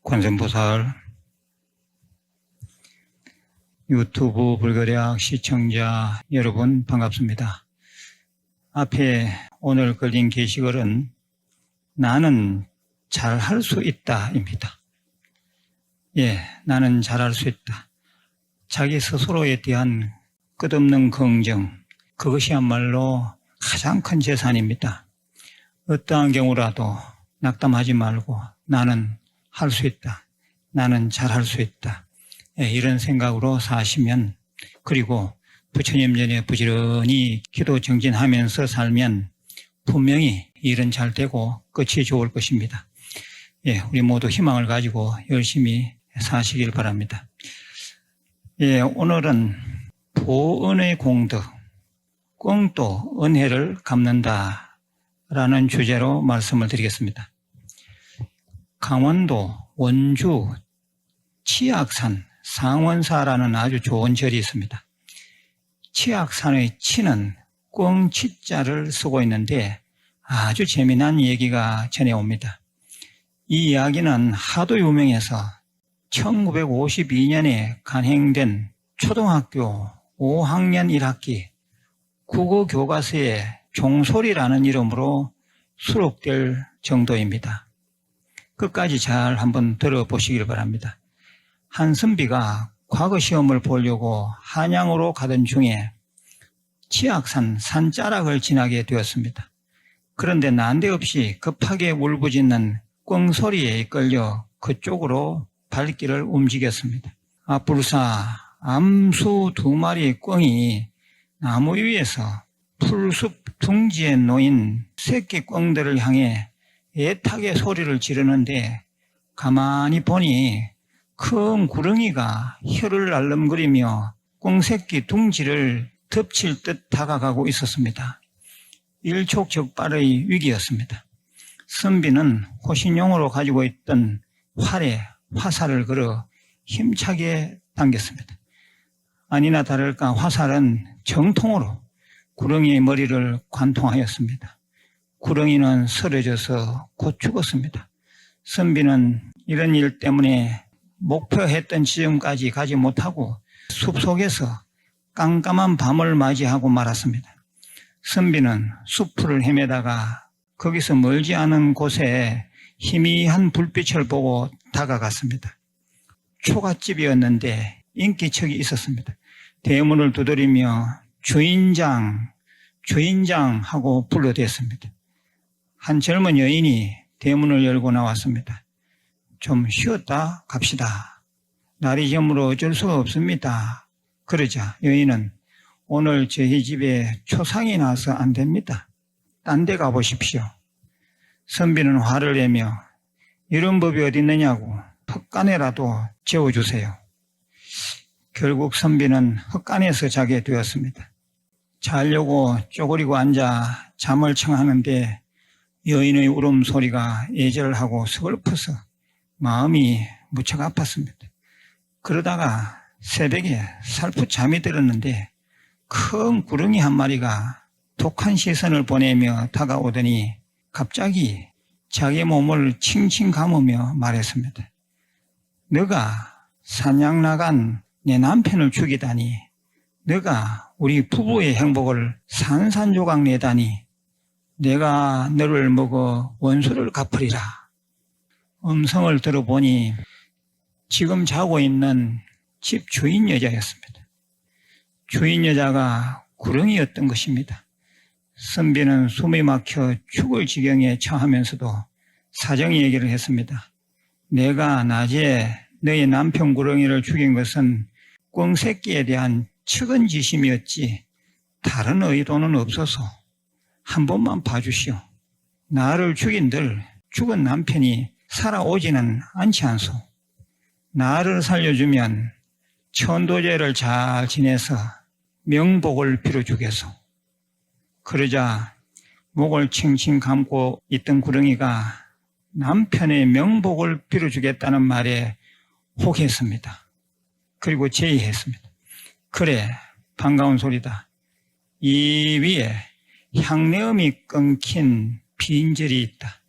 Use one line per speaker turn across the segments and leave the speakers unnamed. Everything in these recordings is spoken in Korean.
관세음보살 유튜브 불거래학 시청자 여러분 반갑습니다. 앞에 오늘 걸린 게시글은 나는 잘할 수 있다입니다. 나는 잘할 수 있다. 자기 스스로에 대한 끝없는 긍정, 그것이야말로 가장 큰 재산입니다. 어떠한 경우라도 낙담하지 말고 나는 할 수 있다. 나는 잘할 수 있다. 이런 생각으로 사시면, 그리고 부처님 전에 부지런히 기도 정진하면서 살면 분명히 일은 잘 되고 끝이 좋을 것입니다. 우리 모두 희망을 가지고 열심히 사시길 바랍니다. 오늘은 보은의 공덕, 꽁또 은혜를 갚는다라는 주제로 말씀을 드리겠습니다. 강원도 원주 치악산 상원사라는 아주 좋은 절이 있습니다. 치악산의 치는 꽁치자를 쓰고 있는데 아주 재미난 얘기가 전해옵니다. 이 이야기는 하도 유명해서 1952년에 간행된 초등학교 5학년 1학기 국어교과서에 종소리라는 이름으로 수록될 정도입니다. 끝까지 잘 한번 들어보시길 바랍니다. 한선비가 과거 시험을 보려고 한양으로 가던 중에 치악산 산자락을 지나게 되었습니다. 그런데 난데없이 급하게 울부짖는 꿩소리에 이끌려 그쪽으로 발길을 움직였습니다. 불사 암수 2마리의 꿩이 나무 위에서 풀숲 둥지에 놓인 새끼 꿩들을 향해 애타게 소리를 지르는데 가만히 보니 큰 구렁이가 혀를 날름거리며 꿩새끼 둥지를 덮칠 듯 다가가고 있었습니다. 일촉즉발의 위기였습니다. 선비는 호신용으로 가지고 있던 활에 화살을 걸어 힘차게 당겼습니다. 아니나 다를까 화살은 정통으로 구렁이의 머리를 관통하였습니다. 구렁이는 쓰러져서 곧 죽었습니다. 선비는 이런 일 때문에 목표했던 지점까지 가지 못하고 숲속에서 깜깜한 밤을 맞이하고 말았습니다. 선비는 숲을 헤매다가 거기서 멀지 않은 곳에 희미한 불빛을 보고 다가갔습니다. 초가집이었는데 인기척이 있었습니다. 대문을 두드리며 주인장 하고 불러댔습니다. 한 젊은 여인이 대문을 열고 나왔습니다. 좀 쉬었다 갑시다. 날이 저물어 어쩔 수가 없습니다. 그러자 여인은 오늘 저희 집에 초상이 나서 안 됩니다. 딴 데 가보십시오. 선비는 화를 내며 이런 법이 어디 있느냐고 헛간에라도 재워주세요. 결국 선비는 헛간에서 자게 되었습니다. 자려고 쪼그리고 앉아 잠을 청하는데 여인의 울음소리가 애절하고 서글퍼서 마음이 무척 아팠습니다. 그러다가 새벽에 살풋 잠이 들었는데 큰 구렁이 한 마리가 독한 시선을 보내며 다가오더니 갑자기 자기 몸을 칭칭 감으며 말했습니다. 너가 사냥 나간 내 남편을 죽이다니, 너가 우리 부부의 행복을 산산조각 내다니, 내가 너를 먹어 원수를 갚으리라. 음성을 들어보니 지금 자고 있는 집 주인 여자였습니다. 주인 여자가 구렁이였던 것입니다. 선비는 숨이 막혀 죽을 지경에 처하면서도 사정 얘기를 했습니다. 내가 낮에 너의 남편 구렁이를 죽인 것은 꿩새끼에 대한 측은지심이었지 다른 의도는 없어서 한 번만 봐주시오. 나를 죽인들 죽은 남편이 살아오지는 않지 않소. 나를 살려주면 천도제를 잘 지내서 명복을 빌어주겠소. 그러자 목을 칭칭 감고 있던 구렁이가 남편의 명복을 빌어주겠다는 말에 혹했습니다. 그리고 제의했습니다. 그래, 반가운 소리다. 이 위에 향내음이 끊긴 빈절이 있다.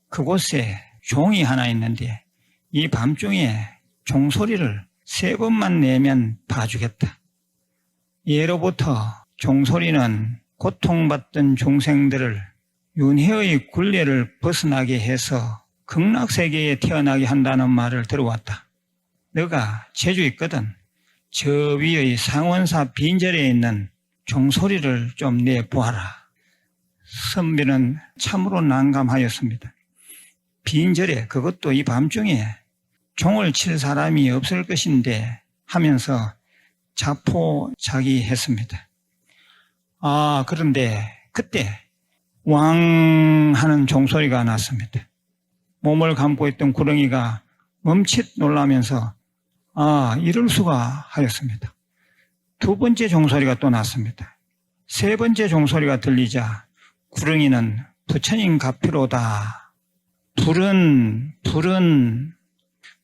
그곳에 종이 하나 있는데 이 밤중에 종소리를 3번만 내면 봐주겠다. 예로부터 종소리는 고통받던 중생들을 윤회의 굴레를 벗어나게 해서 극락세계에 태어나게 한다는 말을 들어왔다. 너가 제주 있거든. 저 위의 상원사 빈절에 있는 종소리를 좀 내보아라. 선비는 참으로 난감하였습니다. 빈절에, 그것도 이 밤중에 종을 칠 사람이 없을 것인데 하면서 자포자기했습니다. 그런데 그때 왕 하는 종소리가 났습니다. 몸을 감고 있던 구렁이가 멈칫 놀라면서 이럴 수가 하였습니다. 2번째 종소리가 또 났습니다. 3번째 종소리가 들리자 구렁이는 부처님 갚이로다.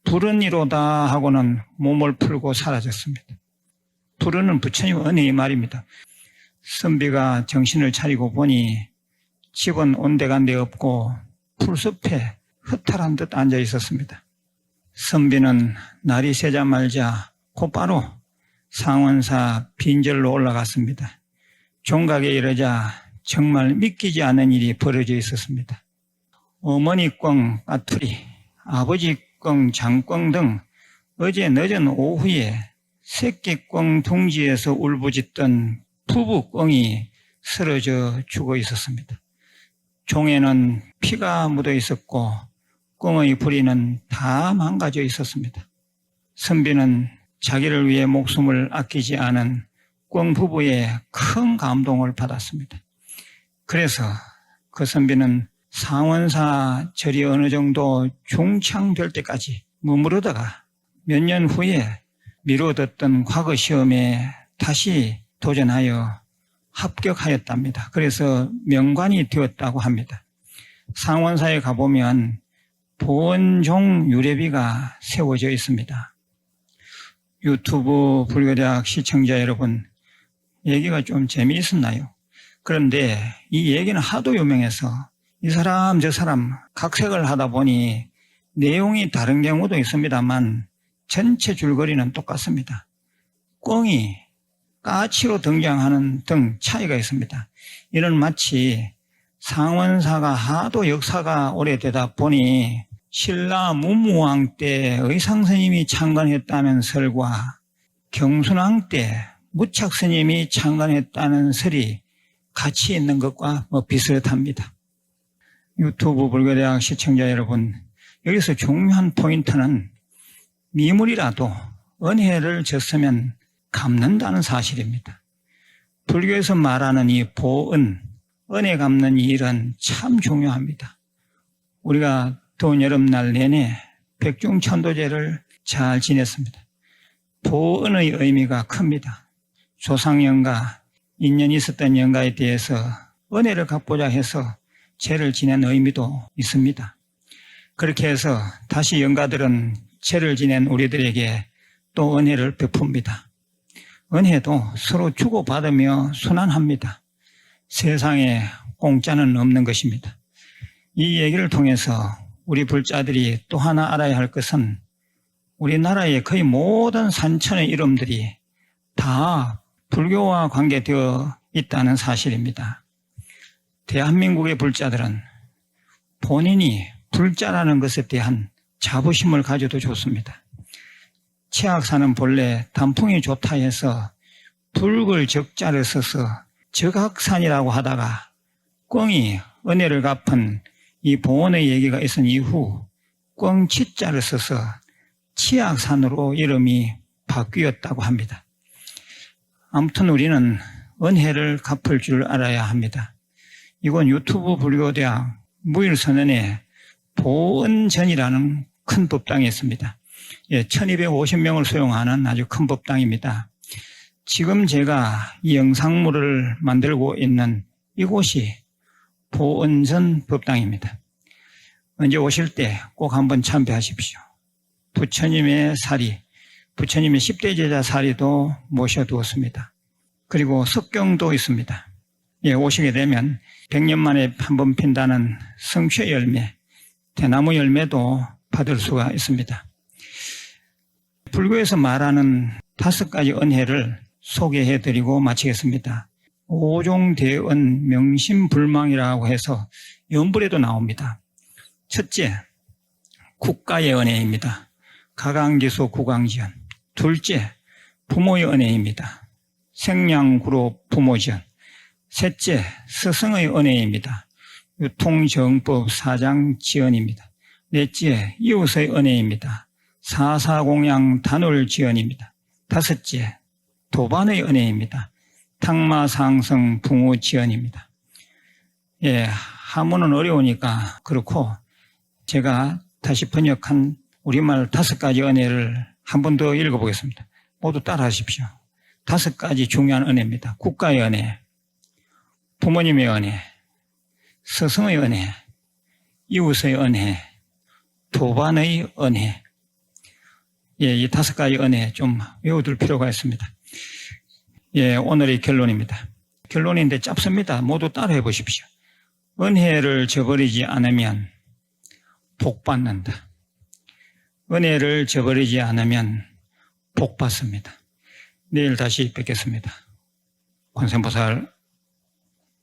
불은이로다 하고는 몸을 풀고 사라졌습니다. 불은은 부처님 은혜의 말입니다. 선비가 정신을 차리고 보니 집은 온데간데 없고 풀숲에 허탈한 듯 앉아 있었습니다. 선비는 날이 새자마자 곧바로 상원사 빈절로 올라갔습니다. 종각에 이르자 정말 믿기지 않는 일이 벌어져 있었습니다. 어머니 꿩 까투리, 아버지 꿩 장꿩 등 어제 늦은 오후에 새끼 꿩 둥지에서 울부짖던 부부 꿩이 쓰러져 죽어 있었습니다. 종에는 피가 묻어 있었고 꿩의 부리는 다 망가져 있었습니다. 선비는 자기를 위해 목숨을 아끼지 않은 꿩 부부의 큰 감동을 받았습니다. 그래서 그 선비는 상원사 절이 어느 정도 중창될 때까지 머무르다가 몇 년 후에 미뤄뒀던 과거 시험에 다시 도전하여 합격하였답니다. 그래서 명관이 되었다고 합니다. 상원사에 가보면 보은종 유래비가 세워져 있습니다. 유튜브 불교대학 시청자 여러분, 얘기가 좀 재미있었나요? 그런데 이 얘기는 하도 유명해서 이 사람 저 사람 각색을 하다 보니 내용이 다른 경우도 있습니다만 전체 줄거리는 똑같습니다. 꿩이 까치로 등장하는 등 차이가 있습니다. 이는 마치 상원사가 하도 역사가 오래되다 보니 신라 문무왕 때 의상스님이 창건했다는 설과 경순왕 때 무착스님이 창건했다는 설이 같이 있는 것과 비슷합니다. 유튜브 불교대학 시청자 여러분, 여기서 중요한 포인트는 미물이라도 은혜를 줬으면 갚는다는 사실입니다. 불교에서 말하는 이 보은, 은혜 갚는 이 일은 참 중요합니다. 우리가 더운 여름날 내내 백중천도제를 잘 지냈습니다. 보은의 의미가 큽니다. 조상연가, 인연이 있었던 연가에 대해서 은혜를 갚고자 해서 제를 지낸 의미도 있습니다. 그렇게 해서 다시 연가들은 제를 지낸 우리들에게 또 은혜를 베풉니다. 은혜도 서로 주고받으며 순환합니다. 세상에 공짜는 없는 것입니다. 이 얘기를 통해서 우리 불자들이 또 하나 알아야 할 것은 우리나라의 거의 모든 산천의 이름들이 다 불교와 관계되어 있다는 사실입니다. 대한민국의 불자들은 본인이 불자라는 것에 대한 자부심을 가져도 좋습니다. 치악산은 본래 단풍이 좋다 해서 붉을 적자를 써서 적악산이라고 하다가 꿩이 은혜를 갚은 이 봉원의 얘기가 있은 이후 꿩치자를 써서 치악산으로 이름이 바뀌었다고 합니다. 아무튼 우리는 은혜를 갚을 줄 알아야 합니다. 이건 유튜브 불교대학 무일선언에 보은전이라는 큰 법당이 있습니다. 1250명을 수용하는 아주 큰 법당입니다. 지금 제가 이 영상물을 만들고 있는 이곳이 보은전 법당입니다. 언제 오실 때 꼭 한번 참배하십시오. 부처님의 사리, 부처님의 10대 제자 사리도 모셔두었습니다. 그리고 석경도 있습니다. 오시게 되면 100년 만에 한 번 핀다는 성취 열매, 대나무 열매도 받을 수가 있습니다. 불교에서 말하는 5가지 은혜를 소개해드리고 마치겠습니다. 5종 대은 명심불망이라고 해서 연불에도 나옵니다. 첫째, 국가의 은혜입니다. 가강기소 구강지연. 둘째, 부모의 은혜입니다. 생량구로 부모지연. 셋째, 스승의 은혜입니다. 유통정법 사장지연입니다. 넷째, 이웃의 은혜입니다. 사사공양 단월지연입니다. 다섯째, 도반의 은혜입니다. 탕마상성 붕우지연입니다. 예, 한문은 어려우니까 그렇고 제가 다시 번역한 우리말 5가지 은혜를 한 번 더 읽어보겠습니다. 모두 따라하십시오. 5가지 중요한 은혜입니다. 국가의 은혜, 부모님의 은혜, 스승의 은혜, 이웃의 은혜, 도반의 은혜. 예, 이 5가지 은혜 좀 외워둘 필요가 있습니다. 예, 오늘의 결론입니다. 결론인데 짧습니다. 모두 따라해 보십시오. 은혜를 저버리지 않으면 복 받는다. 은혜를 저버리지 않으면 복 받습니다. 내일 다시 뵙겠습니다. 관세음보살